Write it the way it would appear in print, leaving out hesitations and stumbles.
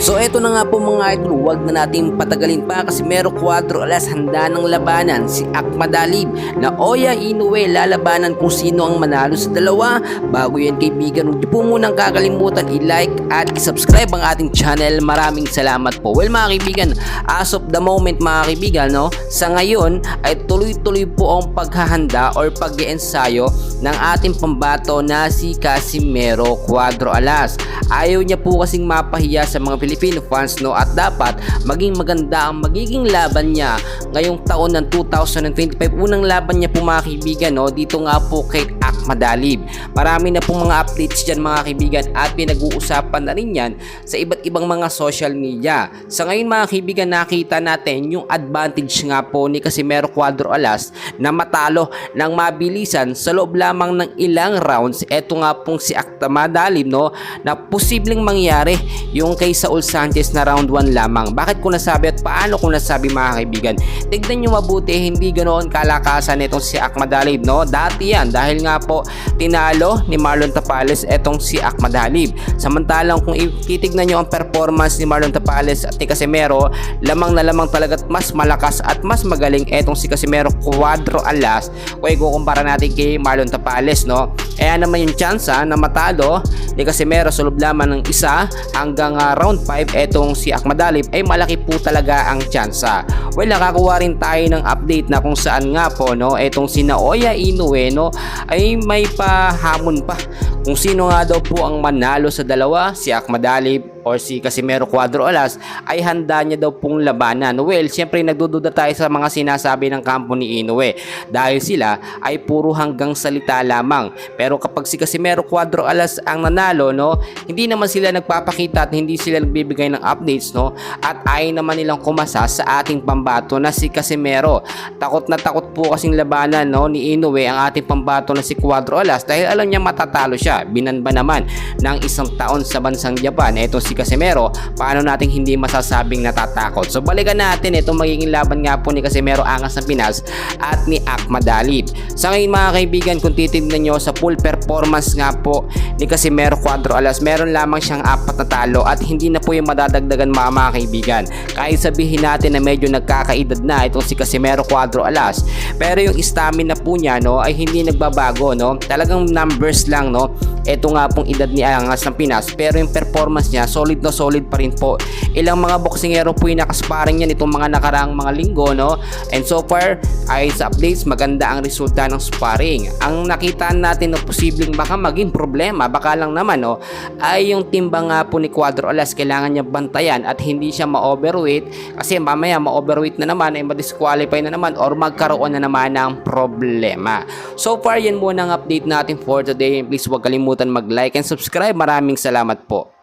So eto na nga po mga idol, huwag na natin patagalin pa kasi Mero Cuadro Alas handa ng labanan si Ahmad Alib na Oya Inoue. Lalabanan kung sino ang manalo sa dalawa. Bago yan kaibigan, huwag niyo po munang kakalimutan i-like at i-subscribe ang ating channel. Maraming salamat po. Well mga kaibigan, as of the moment mga kaibigan, sa ngayon ay tuloy-tuloy po ang paghahanda or pag-iensayo ng ating pambato na si Casimero Cuadro Alas. Ayaw niya po kasing mapahiya sa mga Filipino fans at dapat maging maganda ang magiging laban niya ngayong taon ng 2025. Unang laban niya po mga kaibigan dito nga po kay Ahmad Alib. Marami na pong mga updates dyan mga kaibigan at pinag-uusapan na rin yan sa iba't ibang mga social media. Sa ngayon mga kaibigan, nakita natin yung advantage nga po ni Casimero Cuadro Alas na matalo ng mabilisan sa loob lamang ng ilang rounds. Eto nga pong si Ahmad Alib na posibleng mangyari yung kay Saul Sanchez na round 1 lamang. Bakit ko nasabi at paano ko nasabi mga kaibigan? Tignan nyo mabuti, hindi ganoon kalakasan itong si Ahmad Alib. Dati yan dahil nga po tinalo ni Marlon Tapales etong si Ahmad Alib. Samantalang kung titignan nyo ang performance ni Marlon Tapales at ni Casimero, lamang na lamang talaga at mas malakas at mas magaling etong si Casimero Cuadro Alas kung ikukumpara natin kay Marlon Tapales. Kaya naman yung chance na matalo ni Casimero sa loob lamang ng isa hanggang round 5 etong si Ahmad Alib ay malaki po talaga ang tsansa. Well, nakakuha rin tayo ng update na kung saan nga po etong si Oya Inoue ay may pahamon pa kung sino nga daw po ang manalo sa dalawa, si Ahmad Alib or si Casimero Cuadro Alas, ay handa niya daw pong labanan. Well, siyempre nagdududa tayo sa mga sinasabi ng kampo ni Inoue dahil sila ay puro hanggang salita lamang. Pero kapag si Casimero Cuadro Alas ang nanalo, hindi naman sila nagpapakita at hindi sila nagbibigay ng updates, at ay naman nilang kumasa sa ating pambato na si Casimero. Takot na takot po kasing labanan ni Inoue ang ating pambato na si Cuadro Alas dahil alam niya matatalo siya. Binanba naman ng 1 taon sa bansang Japan etong si Casimero. Paano natin hindi masasabing natatakot? So balikan natin itong magiging laban nga po ni Casimero Angas ng Pinas at ni Ahmad Alib. Sa ngayon mga kaibigan, kung titignan nyo sa full performance nga po ni Casimero Cuadro Alas, meron lamang siyang 4 na talo at hindi na po yung madadagdagan mga kaibigan. Kahit sabihin natin na medyo nagkakaedad na itong si Casimero Cuadro Alas, pero yung stamina po niya ay hindi nagbabago. Talagang numbers lang. Ito nga pong edad ni Angas ng Pinas, pero yung performance niya solid na solid pa rin po. Ilang mga boksingero po yung nakasparring niya nitong mga nakaraang mga linggo, and so far ay sa updates maganda ang resulta ng sparring. Ang nakita natin na posibleng baka maging problema, baka lang naman ay yung timbang nga po ni Cuadro Alas. Kailangan niya bantayan at hindi siya ma-overweight kasi mamaya ma-overweight na naman ay ma-disqualify na naman or magkaroon na naman ng problema. So far yan muna ang update natin for today. Please huwag kalimutan mag-like and subscribe. Maraming salamat po.